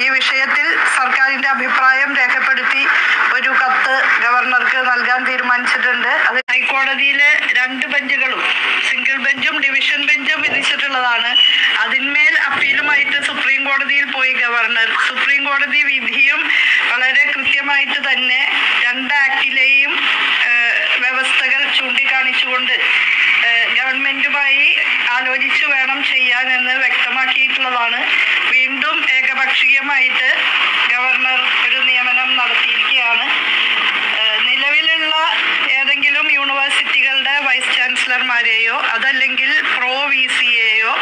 ഈ വിഷയത്തിൽ സർക്കാരിന്റെ അഭിപ്രായം രേഖപ്പെടുത്തി ഒരു കത്ത് ഗവർണർക്ക് നൽകാൻ തീരുമാനിച്ചിട്ടുണ്ട്. അത് ഹൈക്കോടതിയിലെ 2 ബെഞ്ചുകളും സിംഗിൾ ബെഞ്ചും ഡിവിഷൻ ബെഞ്ചും വിധിച്ചിട്ടുള്ളതാണ്. അതിന്മേൽ അപ്പീലുമായിട്ട് സുപ്രീം കോടതിയിൽ പോയി ഗവർണർ. സുപ്രീം കോടതി വിധിയും വളരെ കൃത്യമായിട്ട് തന്നെ 2 ആക്ടിലെയും വ്യവസ്ഥകൾ ചൂണ്ടിക്കാണിച്ചുകൊണ്ട് ഗവൺമെന്റുമായി ആലോചിച്ചു വേണം ചെയ്യാനെന്ന് വ്യക്തമാക്കിയിട്ടുള്ളതാണ്. വീണ്ടും ഏകപക്ഷീയമായിട്ട് ഗവർണർ ഒരു നിയമനം നടത്തിയിരിക്കുകയാണ്. നിലവിലുള്ള ഏതെങ്കിലും യൂണിവേഴ്സിറ്റികളുടെ വൈസ് ചാൻസലർമാരെയോ അതല്ലെങ്കിൽ പ്രോ VCയെയോ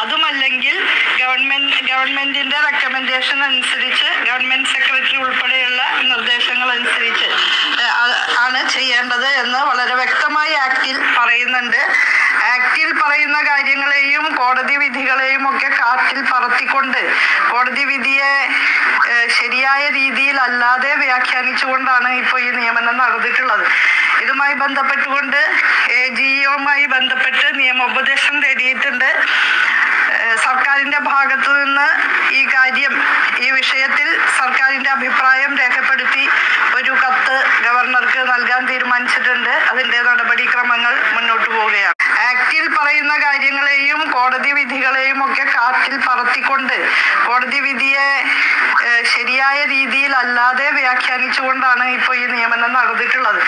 അതുമല്ലെങ്കിൽ ഗവൺമെന്റിന്റെ റെക്കമെൻഡേഷൻ അനുസരിച്ച് ഗവൺമെന്റ് സെക്രട്ടറി ഉൾപ്പെടെയുള്ള നിർദ്ദേശങ്ങൾ അനുസരിച്ച് ആണ് ചെയ്യേണ്ടത് എന്ന് വളരെ വ്യക്തമായി ആക്ടിൽ പറയുന്നുണ്ട്. ആക്ടിൽ പറയുന്ന കാര്യങ്ങളെയും കോടതി വിധികളെയും ഒക്കെ കാറ്റിൽ പറത്തിക്കൊണ്ട് കോടതി വിധിയെ ശരിയായ രീതിയിൽ അല്ലാതെ വ്യാഖ്യാനിച്ചുകൊണ്ടാണ് ഇപ്പോൾ ഈ നിയമനം നടന്നിട്ടുള്ളത്. ഇതുമായി ബന്ധപ്പെട്ടുകൊണ്ട് AGയുമായി ബന്ധപ്പെട്ട് നിയമോപദേശം തേടിയിട്ടുണ്ട്. സർക്കാരിന്റെ ഭാഗത്തു നിന്ന് ഈ വിഷയത്തിൽ സർക്കാരിന്റെ അഭിപ്രായം രേഖപ്പെടുത്തി ഒരു കത്ത് ഗവർണർക്ക് നൽകാൻ തീരുമാനിച്ചിട്ടുണ്ട്. അതിന്റെ നടപടിക്രമങ്ങൾ മുന്നോട്ട് പോവുകയാണ്. ആക്ടിൽ പറയുന്ന കാര്യങ്ങളെയും കോടതി വിധികളെയും ഒക്കെ കാറ്റിൽ പറത്തിക്കൊണ്ട് കോടതി വിധിയെ ശരിയായ രീതിയിൽ അല്ലാതെ വ്യാഖ്യാനിച്ചുകൊണ്ടാണ് ഇപ്പോൾ ഈ നിയമനം നടന്നിട്ടുള്ളത്.